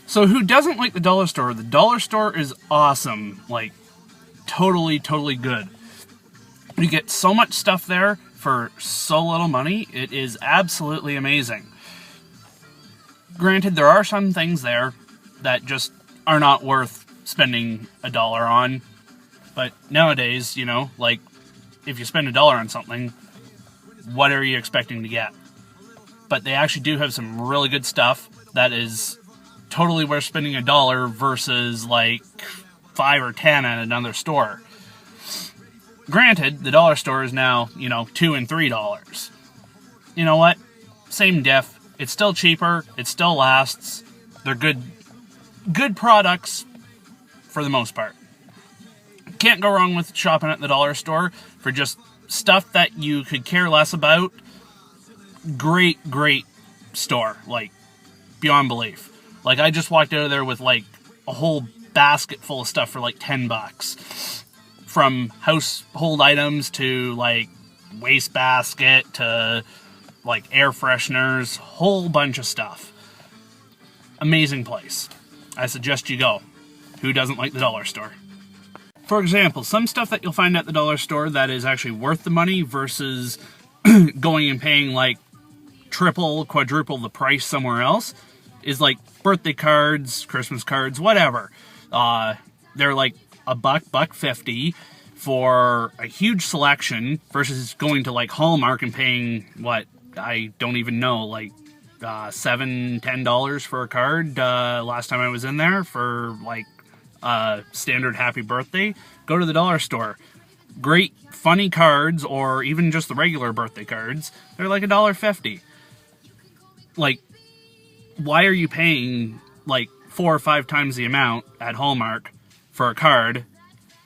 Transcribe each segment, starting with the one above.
So who doesn't like the dollar store? The dollar store is awesome. Like, totally, totally good. You get so much stuff there for so little money. It is absolutely amazing. Granted, there are some things there that just are not worth spending $1 on. But nowadays, like, if you spend $1 on something, what are you expecting to get? But they actually do have some really good stuff that is totally worth spending $1 versus like 5 or 10 at another store. Granted, the dollar store is now, $2 and $3. You know what? Same diff. It's still cheaper. It still lasts. They're good products for the most part. Can't go wrong with shopping at the dollar store for just stuff that you could care less about. Great store. Like, beyond belief. Like, I just walked out of there with, like, a whole basket full of stuff for, like, $10. From household items to, like, wastebasket to, like, air fresheners. Whole bunch of stuff. Amazing place. I suggest you go. Who doesn't like the dollar store? For example, some stuff that you'll find at the dollar store that is actually worth the money versus going and paying, like, triple, quadruple the price somewhere else is like birthday cards, Christmas cards, whatever. They're like $1.50 for a huge selection versus going to like Hallmark and paying what I don't even know, like $7, $10 for a card. Last time I was in there for like standard happy birthday. Go to the dollar store. Great funny cards or even just the regular birthday cards. They're like $1.50. Like, why are you paying like 4 or 5 times the amount at Hallmark for a card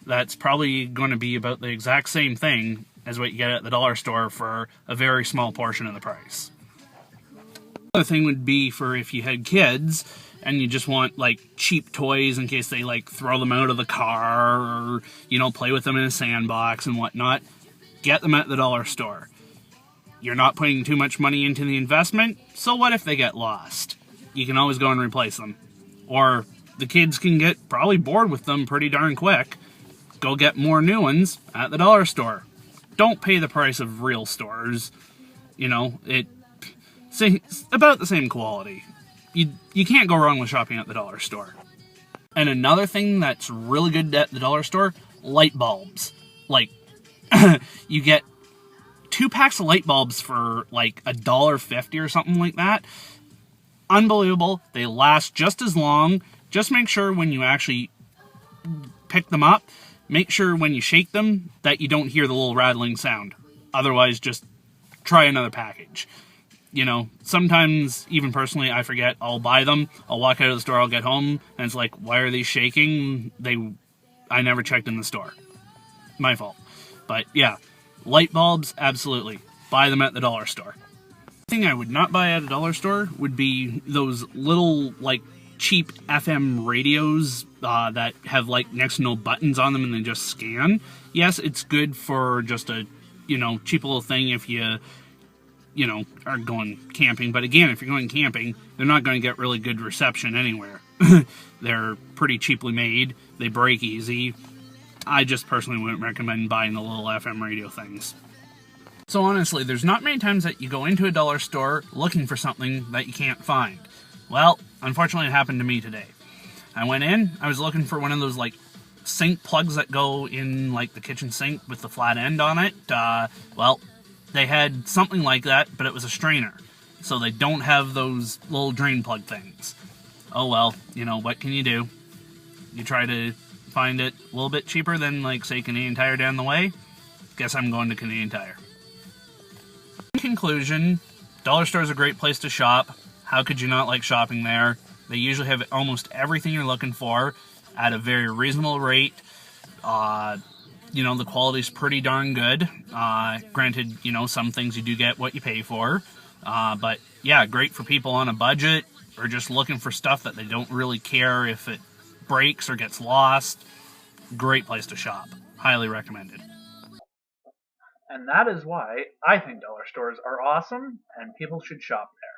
that's probably going to be about the exact same thing as what you get at the dollar store for a very small portion of the price? Another thing would be for if you had kids and you just want like cheap toys in case they like throw them out of the car or, play with them in a sandbox and whatnot, get them at the dollar store. You're not putting too much money into the investment, so what if they get lost? You can always go and replace them. Or the kids can get probably bored with them pretty darn quick. Go get more new ones at the dollar store. Don't pay the price of real stores. It's about the same quality. You can't go wrong with shopping at the dollar store. And another thing that's really good at the dollar store, light bulbs. Like, you get 2 packs of light bulbs for like $1.50 or something like that. Unbelievable. They last just as long. Just make sure when you actually pick them up, make sure when you shake them that you don't hear the little rattling sound. Otherwise, just try another package. Sometimes, even personally, I forget. I'll buy them. I'll walk out of the store, I'll get home, and it's like, why are they shaking? I never checked in the store. My fault. But yeah. Light bulbs, absolutely. Buy them at the dollar store. The thing I would not buy at a dollar store would be those little, like, cheap FM radios that have, like, next to no buttons on them and they just scan. Yes, it's good for just a, cheap little thing if you, are going camping. But again, if you're going camping, they're not going to get really good reception anywhere. They're pretty cheaply made. They break easy. I just personally wouldn't recommend buying the little FM radio things. So honestly, there's not many times that you go into a dollar store looking for something that you can't find. Well, unfortunately it happened to me today. I went in, I was looking for one of those like sink plugs that go in like the kitchen sink with the flat end on it. Well, they had something like that, but it was a strainer. So they don't have those little drain plug things. Oh well, what can you do? You try to find it a little bit cheaper than, like, say, Canadian Tire down the way. Guess I'm going to Canadian Tire. In conclusion, dollar store is a great place to shop. How could you not like shopping there? They usually have almost everything you're looking for at a very reasonable rate. The quality's pretty darn good. Granted, some things you do get what you pay for. But yeah, great for people on a budget or just looking for stuff that they don't really care if it breaks or gets lost. Great place to shop. Highly recommended. And that is why I think dollar stores are awesome and people should shop there.